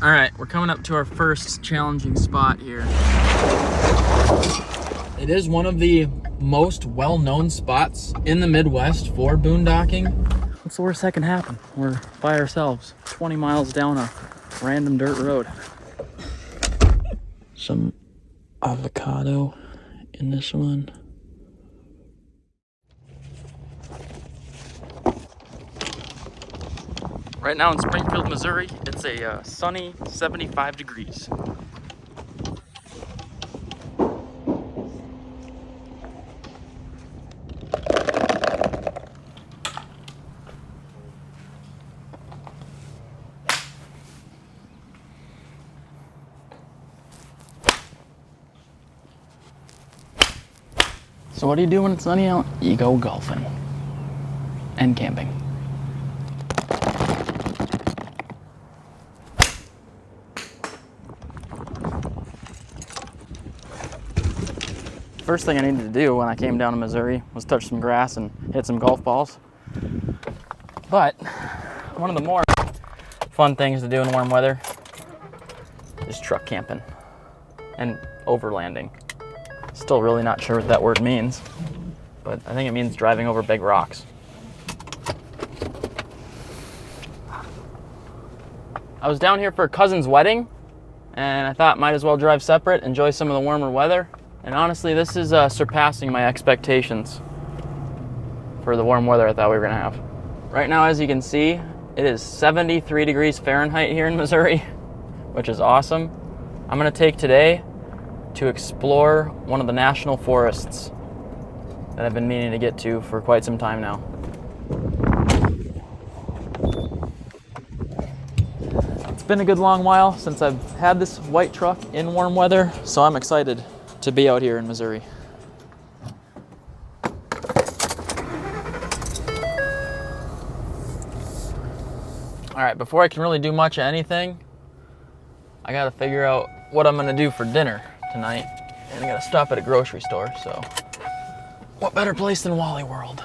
All right, we're coming up to our first challenging spot here. It is one of the most well-known spots in the Midwest for boondocking. What's the worst that can happen? We're by ourselves, 20 miles down a random dirt road. Some avocado in this one. Right now in Springfield, Missouri, it's a sunny 75 degrees. So what do you do when it's sunny out? You go golfing and camping. First thing I needed to do when I came down to Missouri was touch some grass and hit some golf balls. But one of the more fun things to do in warm weather is truck camping and overlanding. Still really not sure what that word means, but I think it means driving over big rocks. I was down here for a cousin's wedding, and I thought might as well drive separate, enjoy some of the warmer weather. And honestly, this is surpassing my expectations for the warm weather I thought we were gonna have. Right now, as you can see, it is 73 degrees Fahrenheit here in Missouri, which is awesome. I'm gonna take today to explore one of the national forests that I've been meaning to get to for quite some time now. It's been a good long while since I've had this white truck in warm weather, so I'm excited to be out here in Missouri. All right, before I can really do much of anything, I gotta figure out what I'm gonna do for dinner tonight, and I gotta stop at a grocery store, so what better place than Wally World?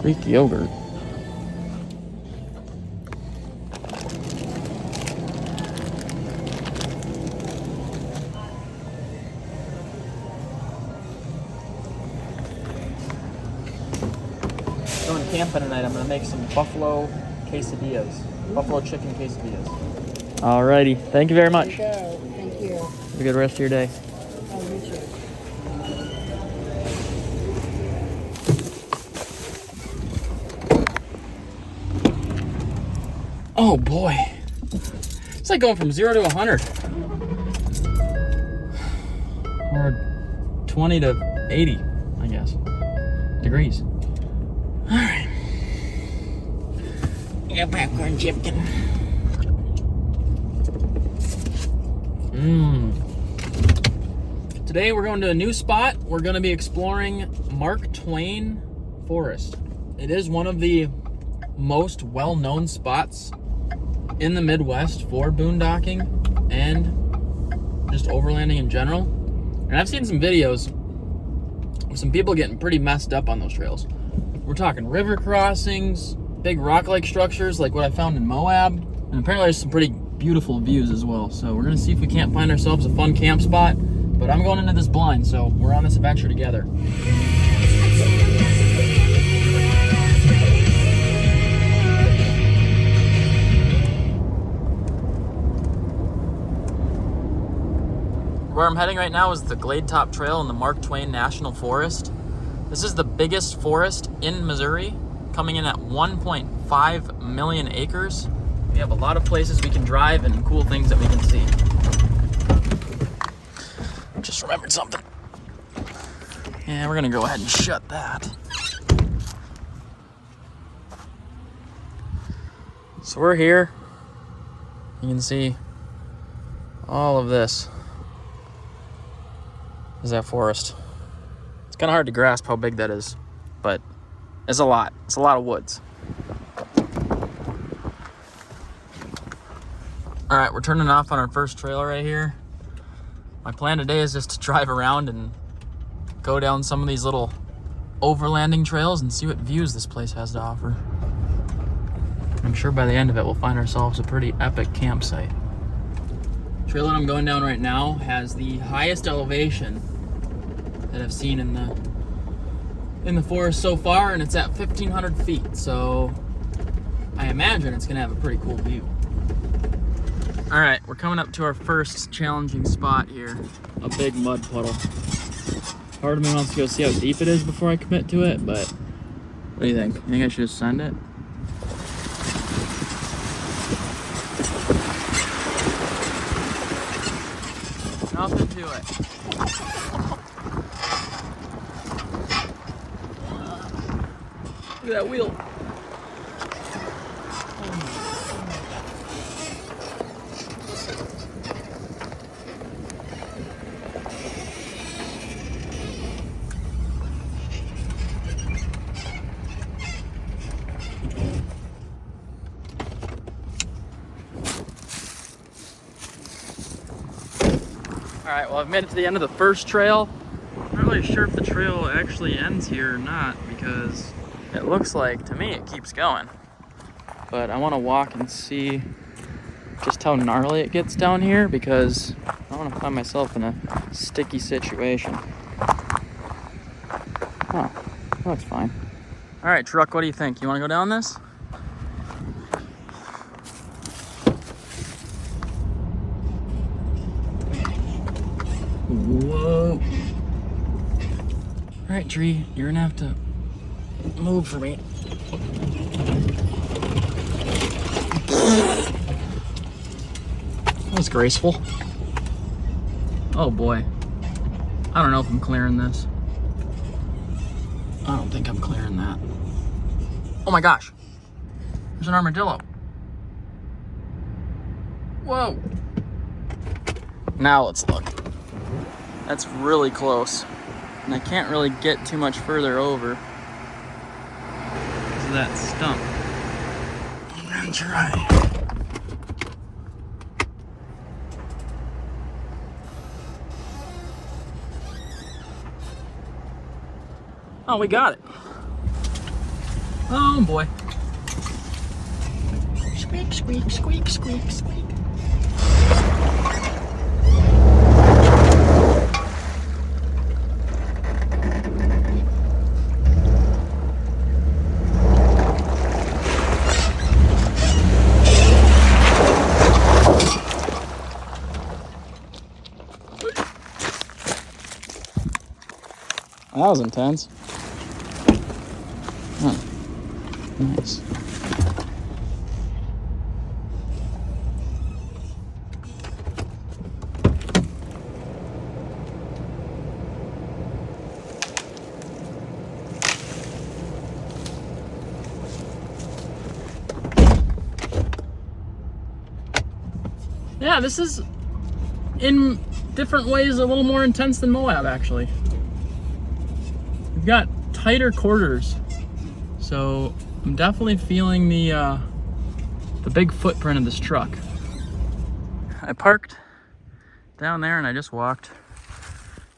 Greek yogurt. Going camping tonight, I'm gonna make some buffalo quesadillas. Buffalo chicken quesadillas. Alrighty, thank you very much. There you go. Thank you. Have a good rest of your day. Oh, you too. Oh boy, it's like going from 0 to 100, or 20 to 80, I guess, degrees. All right, I got popcorn chicken. Today we're going to a new spot. We're going to be exploring Mark Twain Forest. It is one of the most well-known spots in the Midwest for boondocking and just overlanding in general. And I've seen some videos of some people getting pretty messed up on those trails. We're talking river crossings, big rock-like structures like what I found in Moab, and apparently there's some pretty beautiful views as well. So we're gonna see if we can't find ourselves a fun camp spot, but I'm going into this blind, so we're on this adventure together. Where I'm heading right now is the Glade Top Trail in the Mark Twain National Forest. This is the biggest forest in Missouri, coming in at 1.5 million acres. We have a lot of places we can drive and cool things that we can see. Just remembered something. And we're gonna go ahead and shut that. So we're here. You can see all of this is that forest. It's kind of hard to grasp how big that is, but it's a lot. It's a lot of woods. All right, we're turning off on our first trail right here. My plan today is just to drive around and go down some of these little overlanding trails and see what views this place has to offer. I'm sure by the end of it, we'll find ourselves a pretty epic campsite. The trail that I'm going down right now has the highest elevation that I've seen in the forest so far, and it's at 1,500 feet. So I imagine it's gonna have a pretty cool view. All right, we're coming up to our first challenging spot here, a big mud puddle. Part of me wants to go see how deep it is before I commit to it, but what do you think? You think I should just send it? Nothing to it. Look at that wheel. All right, well, I've made it to the end of the first trail. I'm not really sure if the trail actually ends here or not, because it looks like, to me, it keeps going. But I want to walk and see just how gnarly it gets down here, because I want to find myself in a sticky situation. Oh, that's fine. All right, truck, what do you think? You want to go down this? Whoa. All right, tree, you're gonna have to move for me. That was graceful. Oh boy. I don't know if I'm clearing this. I don't think I'm clearing that. Oh my gosh. There's an armadillo. Whoa. Now let's look. That's really close. And I can't really get too much further over because of that stump. I'm gonna try. Oh, we got it. Oh boy. Squeak, squeak, squeak, squeak, squeak. That was intense. Oh, nice. Yeah, this is in different ways a little more intense than Moab, actually. We've got tighter quarters, so I'm definitely feeling the big footprint of this truck. I parked down there and I just walked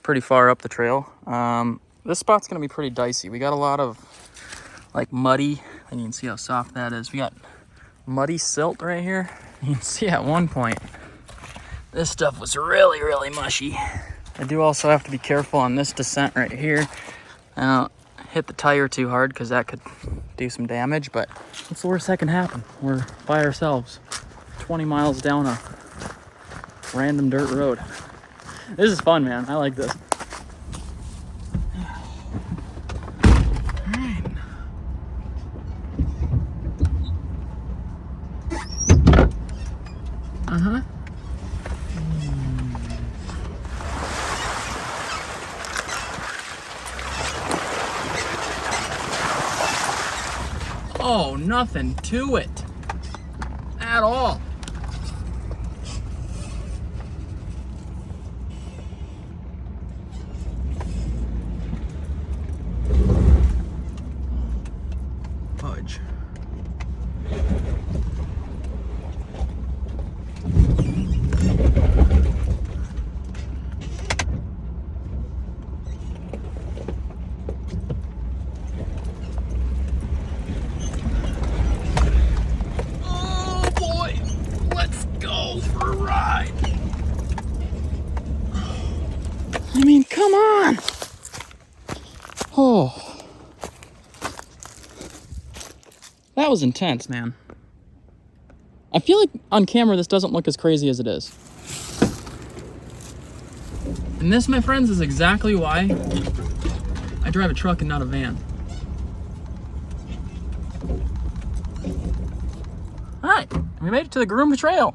pretty far up the trail. This spot's gonna be pretty dicey. We got a lot of like muddy, and you can see how soft that is. We got muddy silt right here. You can see at one point, this stuff was really, really mushy. I do also have to be careful on this descent right here. I don't hit the tire too hard because that could do some damage, but what's the worst that can happen? We're by ourselves, 20 miles down a random dirt road. This is fun, man. I like this. Uh-huh. Oh, nothing to it. at all. Fudge. I mean, come on. Oh. That was intense, man. I feel like on camera this doesn't look as crazy as it is. And this, my friends, is exactly why I drive a truck and not a van. All right, we made it to the groomed trail.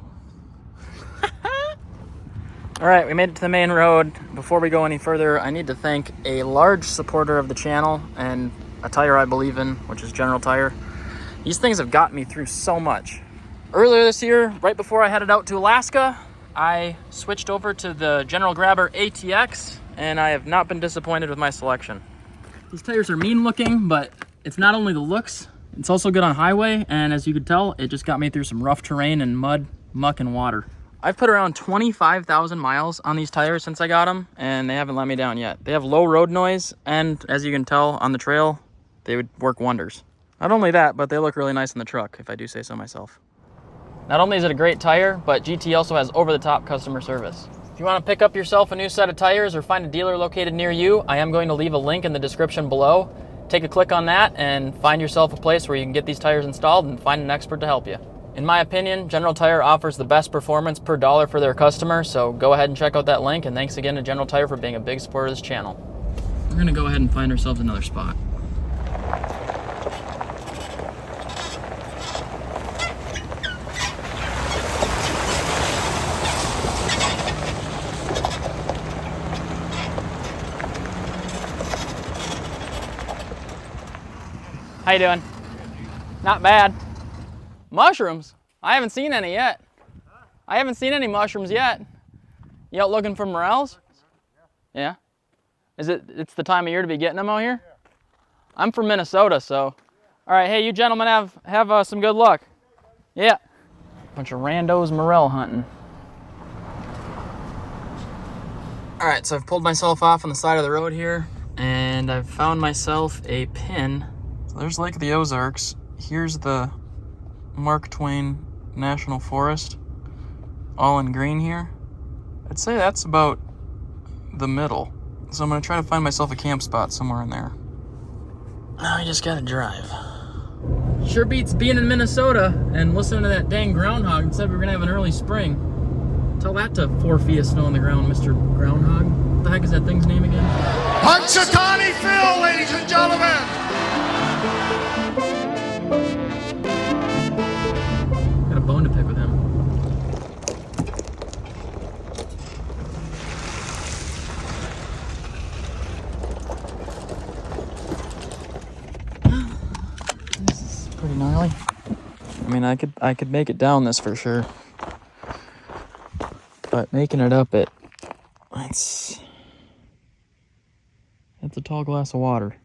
All right, we made it to the main road. Before we go any further, I need to thank a large supporter of the channel and a tire I believe in, which is General Tire. These things have gotten me through so much. Earlier this year, right before I headed out to Alaska, I switched over to the General Grabber ATX, and I have not been disappointed with my selection. These tires are mean looking, but it's not only the looks, it's also good on highway, and as you could tell, it just got me through some rough terrain and mud, muck, and water. I've put around 25,000 miles on these tires since I got them, and they haven't let me down yet. They have low road noise, and as you can tell on the trail, they would work wonders. Not only that, but they look really nice in the truck, if I do say so myself. Not only is it a great tire, but GT also has over-the-top customer service. If you want to pick up yourself a new set of tires or find a dealer located near you, I am going to leave a link in the description below. Take a click on that and find yourself a place where you can get these tires installed and find an expert to help you. In my opinion, General Tire offers the best performance per dollar for their customers, so go ahead and check out that link, and thanks again to General Tire for being a big supporter of this channel. We're gonna go ahead and find ourselves another spot. How you doing? Not bad. Mushrooms? I haven't seen any yet. I haven't seen any mushrooms yet. You out looking for morels? Yeah. It's the time of year to be getting them out here? I'm from Minnesota, so. All right, hey, you gentlemen have some good luck. Yeah. Bunch of randos morel hunting. All right, so I've pulled myself off on the side of the road here, and I've found myself a pin. So there's Lake of the Ozarks. Here's the Mark Twain National Forest, all in green here. I'd say that's about the middle. So I'm gonna try to find myself a camp spot somewhere in there. Now I just gotta drive. Sure beats being in Minnesota and listening to that dang groundhog and said we were gonna have an early spring. Tell that to 4 feet of snow on the ground, Mr. Groundhog. What the heck is that thing's name again? Punxsutawney Phil, ladies and gentlemen! Got a bone to pick with him. This is pretty gnarly. I mean, I could make it down this for sure. But making it up that's a tall glass of water.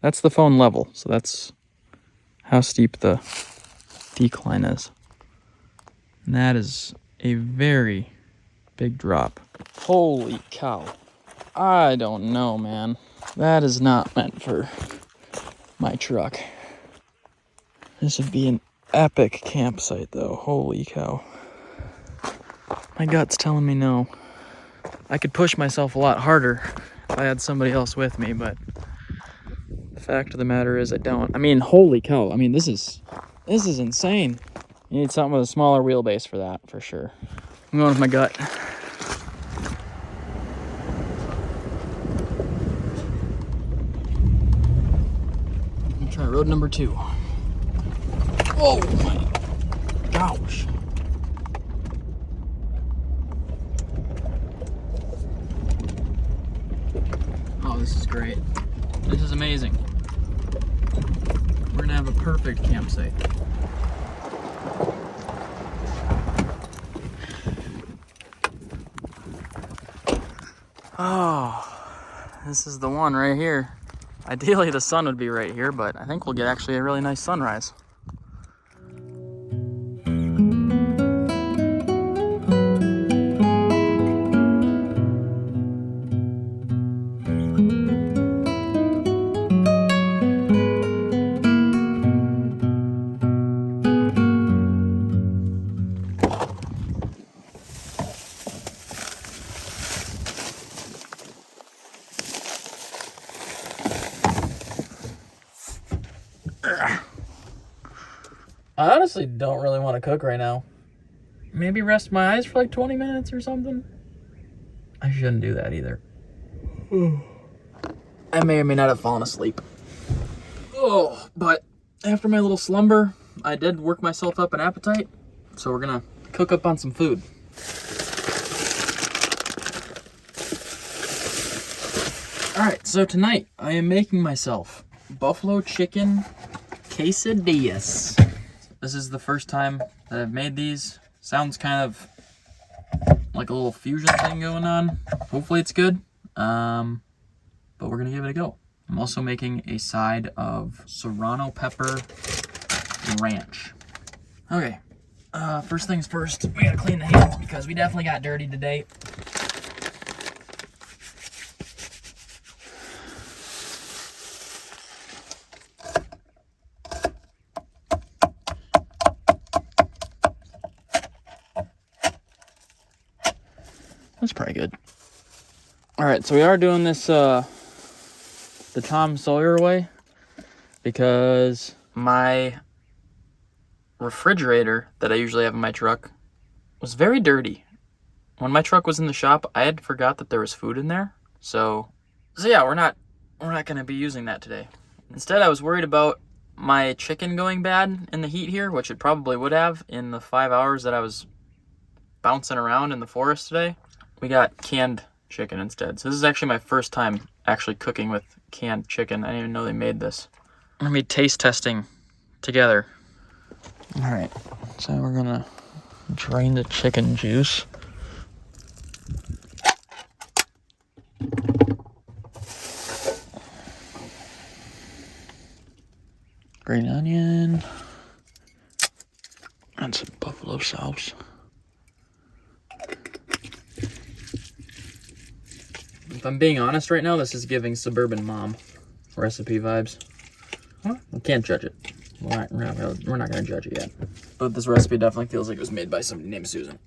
That's the phone level, so that's how steep the decline is. And that is a very big drop. Holy cow. I don't know, man. That is not meant for my truck. This would be an epic campsite, though. Holy cow. My gut's telling me no. I could push myself a lot harder if I had somebody else with me, but the fact of the matter is I don't. I mean, holy cow. I mean, this is insane. You need something with a smaller wheelbase for that, for sure. I'm going with my gut. I'm gonna try road number 2. Oh my gosh. Oh, this is great. This is amazing. We're gonna have a perfect campsite. Oh, this is the one right here. Ideally, the sun would be right here, but I think we'll get actually a really nice sunrise. I honestly don't really want to cook right now. Maybe rest my eyes for like 20 minutes or something. I shouldn't do that either. I may or may not have fallen asleep. Oh, but after my little slumber, I did work myself up an appetite. So we're gonna cook up on some food. Alright, so tonight I am making myself buffalo chicken quesadillas. This is the first time that I've made these. Sounds kind of like a little fusion thing going on. Hopefully it's good, but we're gonna give it a go. I'm also making a side of serrano pepper ranch. Okay, first things first, we gotta clean the hands because we definitely got dirty today. That's probably good. All right, so we are doing this the Tom Sawyer way because my refrigerator that I usually have in my truck was very dirty. When my truck was in the shop, I had forgot that there was food in there. So yeah, we're not gonna be using that today. Instead, I was worried about my chicken going bad in the heat here, which it probably would have in the 5 hours that I was bouncing around in the forest today. We got canned chicken instead. So this is actually my first time actually cooking with canned chicken. I didn't even know they made this. We're gonna be taste testing together. All right, so we're gonna drain the chicken juice. Green onion. And some buffalo sauce. If I'm being honest right now, this is giving suburban mom recipe vibes. Huh? We can't judge it. We're not gonna judge it yet. But this recipe definitely feels like it was made by somebody named Susan.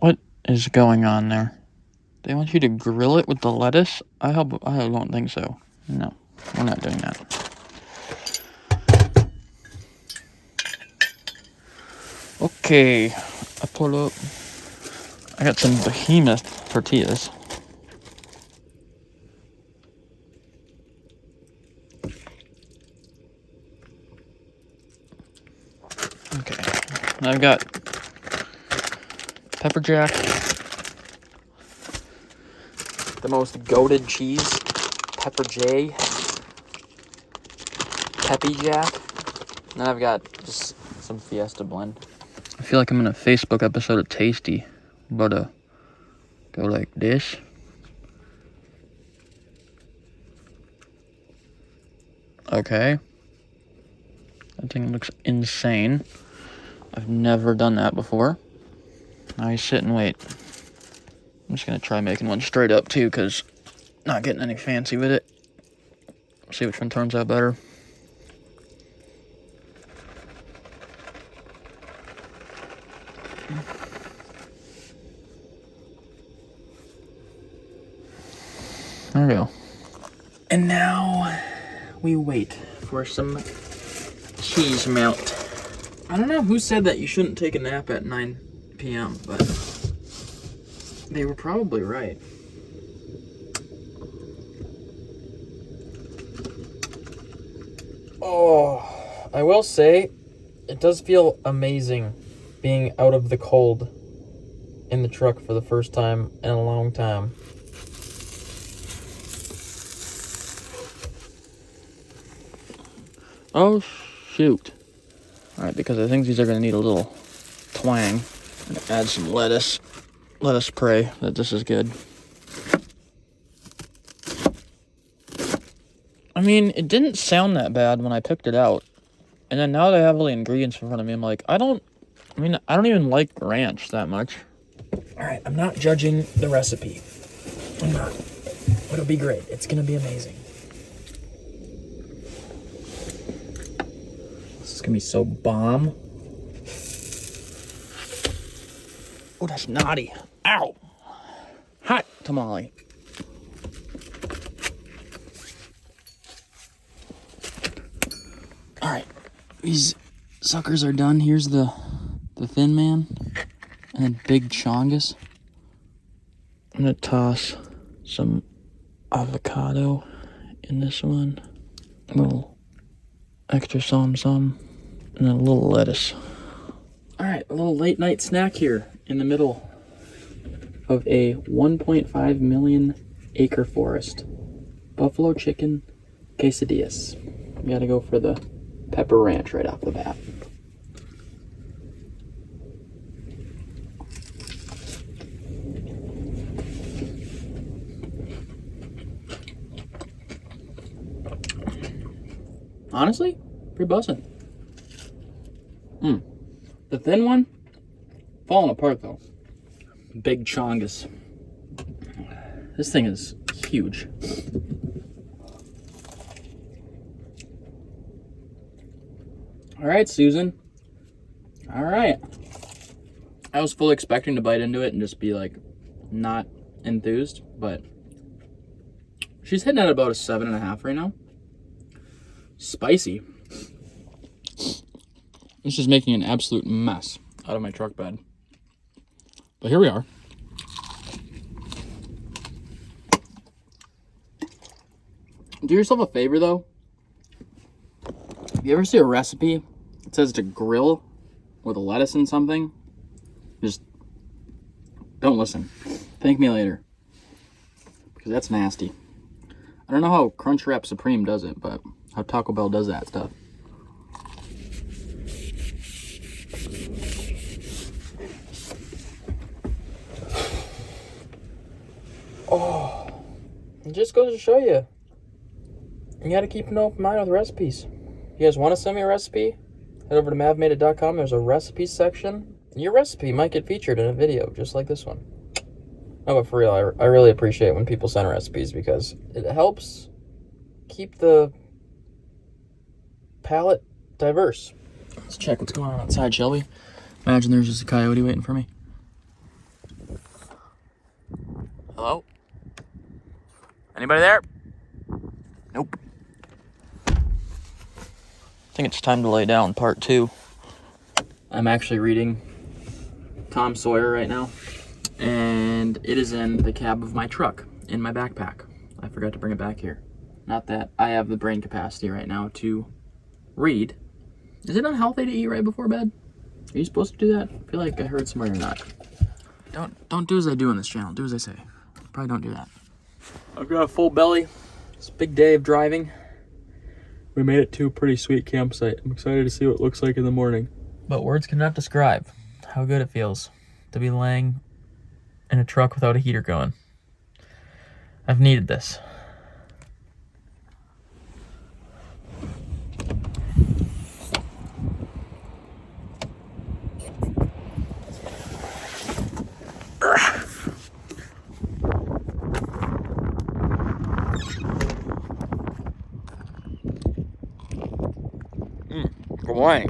What is going on there? They want you to grill it with the lettuce? I don't think so. No, we're not doing that. Okay, I pulled up. I got some behemoth tortillas. Okay, I've got pepper jack, the most goated cheese, pepper J, peppy jack, and then I've got just some Fiesta blend. I feel like I'm in a Facebook episode of Tasty, but go like this. Okay, that thing looks insane. I've never done that before. Now you sit and wait. I'm just gonna try making one straight up too, because not getting any fancy with it. See which one turns out better. And now we wait for some cheese melt. I don't know who said that you shouldn't take a nap at 9 p.m., but they were probably right. Oh, I will say, it does feel amazing being out of the cold in the truck for the first time in a long time. Oh, shoot. Alright, because I think these are going to need a little twang. I'm going to add some lettuce. Let us pray that this is good. I mean, it didn't sound that bad when I picked it out. And then now that I have all the ingredients in front of me, I'm like, I don't even like ranch that much. Alright, I'm not judging the recipe. I'm not. But it'll be great. It's going to be amazing. This is going to be so bomb. Oh, that's naughty. Ow. Hot tamale. Alright. These suckers are done. Here's the thin man. And then big chongus. I'm going to toss some avocado in this one. A little extra some. And then a little lettuce. Alright, a little late night snack here in the middle of a 1.5 million acre forest. Buffalo chicken quesadillas. We gotta go for the pepper ranch right off the bat. Honestly, pretty bussin'. The thin one, falling apart though. Big chongus. This thing is huge. All right, Susan. All right. I was fully expecting to bite into it and just be like not enthused, but she's hitting at about a 7.5 right now. Spicy. This is making an absolute mess out of my truck bed. But here we are. Do yourself a favor though. If you ever see a recipe that says to grill with a lettuce and something, just don't listen. Thank me later. Because that's nasty. I don't know how Crunchwrap Supreme does it, but how Taco Bell does that stuff. Oh, it just goes to show you. You gotta keep an open mind with recipes. You guys want to send me a recipe? Head over to mavmade.com. There's a recipes section. Your recipe might get featured in a video just like this one. No, but for real, I really appreciate when people send recipes because it helps keep the palate diverse. Let's check what's going on outside, shall we? Imagine there's just a coyote waiting for me. Hello? Anybody there? Nope. I think it's time to lay down part 2. I'm actually reading Tom Sawyer right now, and it is in the cab of my truck, in my backpack. I forgot to bring it back here. Not that I have the brain capacity right now to read. Is it unhealthy to eat right before bed? Are you supposed to do that? I feel like I heard somewhere you're not. Don't do as I do on this channel. Do as I say. Probably don't do that. I've got a full belly. It's a big day of driving. We made it to a pretty sweet campsite. I'm excited to see what it looks like in the morning. But words cannot describe how good it feels to be laying in a truck without a heater going. I've needed this. Good morning.